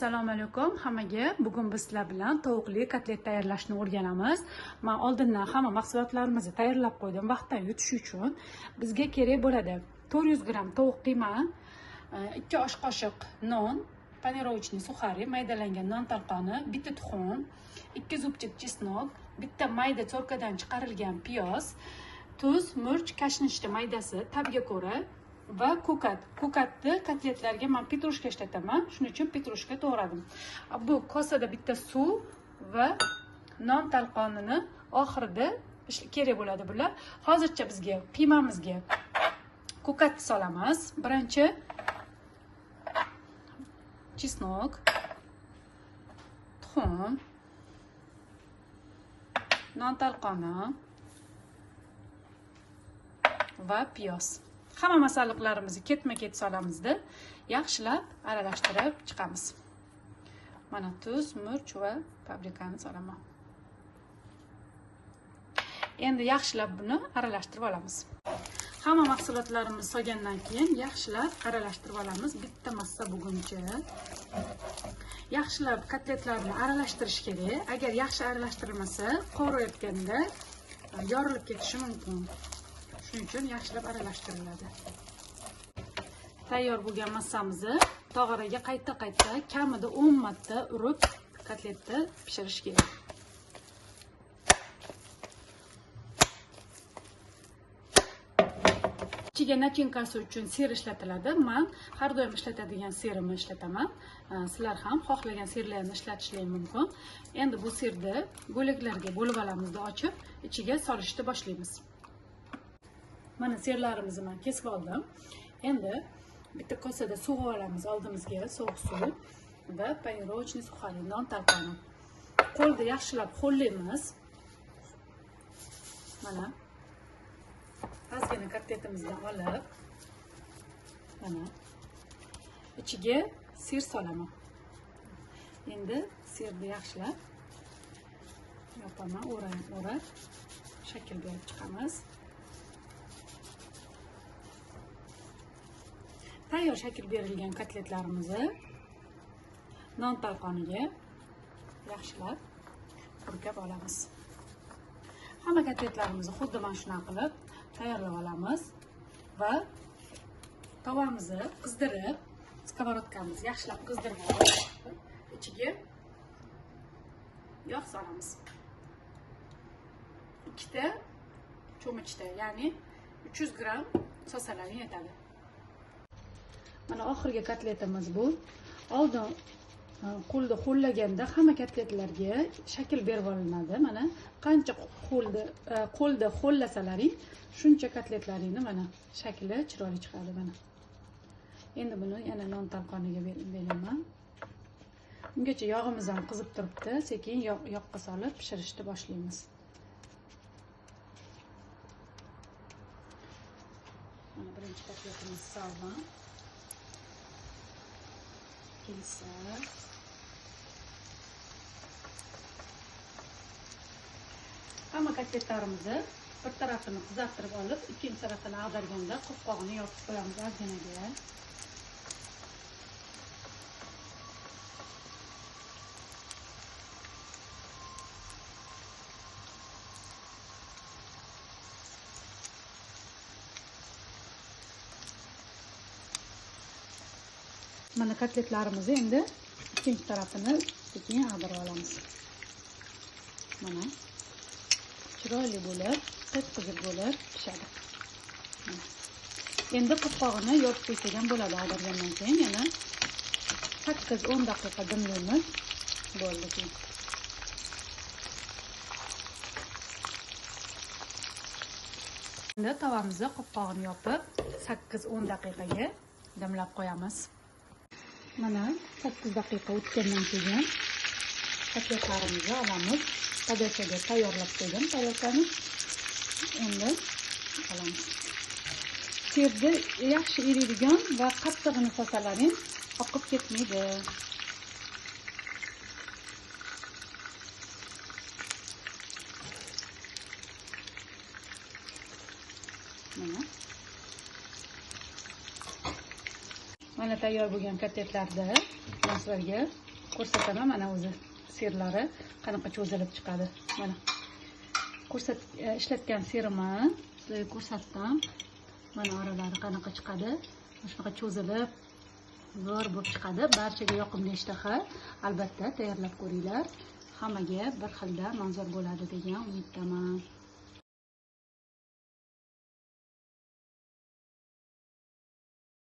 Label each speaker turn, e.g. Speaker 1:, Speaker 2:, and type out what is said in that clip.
Speaker 1: Assalomu alaykum hammaga. Bugun biz sizlar bilan tovuqli kotlet tayyorlashni o'rganamiz. Men oldindan hamma mahsulotlarimizni tayyorlab qo'ydim vaqtdan yutish uchun. Bizga kerak bo'ladi 400 gram tovuq qiyma, 2 osh qoshiq non, panirovочный suxari, maydalangan non talqoni, bitta tuxum, 2 zubchik chesnok, bitta mayda cho'rkadan chiqarilgan piyoz, tuz, murch, kashnishni maydasi tabga ko'ra va ko'katni kotletlarga men petrushka ishlataman. Shuning uchun petrushka to'g'radim. Bu kosada bitta suv va non talqonini oxirida kerak bo'ladi bular. Hozircha bizga qiymamizga ko'katni solamiz. Birinchi chesnok, tuxum, non talqoni va piyoz. Hamma masalliqlarimizni ketma-ket solamizda yaxshilab aralashtirib chiqamiz. Mana tuz, murch va paprikani solaman. Endi yaxshilab buni aralashtirib olamiz. Hamma mahsulotlarimizni solgandan keyin yaxshilab aralashtirib olamiz. Bitta massa bo'lguncha yaxshilab kotletlarni aralashtirish kerak. Agar yaxshi aralashtirilmasa, qovurayotganda yorilib ketishi mumkin. Shuning uchun yaxshilab aralashtiriladi. Tayyor bo'lgan massamizni tog'oraga qayta kamida 10 marta urib kotletni pishirish kerak. Ichiga nachinkasi uchun sir ishlatiladi. Men har doim ishlatadigan sirimni ishlataman. Sizlar ham xohlagan sirlarni ishlatishingiz mumkin. Endi bu sirni bo'laklarga bo'lib olamizda ochib, ichiga solishni boshlaymiz. Mana sirlarimizni men kesib oldim. Endi bitta kosada suv olamiz oldimizga, sovuq suv va panirovочный suxari, non talqoni. Qo'lda yaxshilab ho'llaymiz. Mana ozgina kotletimizni olib, mana ichiga sir solaman. Endi sirni yaxshilab yopaman, o'rab shakl berib chiqamiz. Tayyor shakl berilgan kotletlarimizni non talqoniga yaxshilab purkab olamiz. Hamma kotletlarimizni xuddi mana shunday qilib tayyorlab olamiz va tovamizni qizdirib, skоворodkamizni yaxshilab qizdirib olib, ichiga yog' solamiz. 2 ta cho'michda, ya'ni 300 gram solsalar yetadi. Mana oxirgi kotletimiz bu. Oldin qo'lda ho'llaganda hamma kotletlarga shakl berib olinadi. Mana qancha qo'lda ho'llasalaring, shuncha kotletlaringni mana shakli chiroyli chiqadi mana. Endi buni yana non talqoniga beraman. Ungacha yog'imiz ham qizib turibdi. Sekin yoqqa solib pishirishni boshlaymiz. Mana birinchi kotletimiz soldim. Hamma kotletlarimizni bir tarafini qizartirib olib, ikkinchi tarafini ag'darganda qopqog'ini yopib qo'yamiz ozginaga. Mana kotletlarimizni endi ikkinchi tarafini sekin ag'darib olamiz. Mana chiroyli bo'lib, qizib bo'lib pishadi. Endi qopqog'ini yopib qo'ysak ham bo'ladi. Ag'dargandan keyin yana 8-10 daqiqa dimlaymiz. Bo'ldi keyin. Endi tavamizni qopqog'ini yopib 8-10 daqiqaga dimlab qo'yamiz. Mana 8 daqiqa o'tgandan keyin kotletlarimizni olamiz. Tabachaga tayyorlab qo'ydim tabachani. Endi olamiz. Sirni yaxshi eriydigan va qattig'ini solsalaring oqib ketmaydi. Mana tayyor bo'lgan kotletlarni sizlarga ko'rsataman. Mana o'zi sirlari qanaqa cho'zilib chiqadi. Mana ishlatgan sirimni sizlarga ko'rsatdim. Mana oralari qanaqa chiqadi. Shunaqa cho'zilib zo'r bo'lib chiqadi. Barchaga yoqimli ishtaha. Albatta tayyorlab ko'ringlar. Hammaga bir xilda manzur bo'ladi degan umiddaman.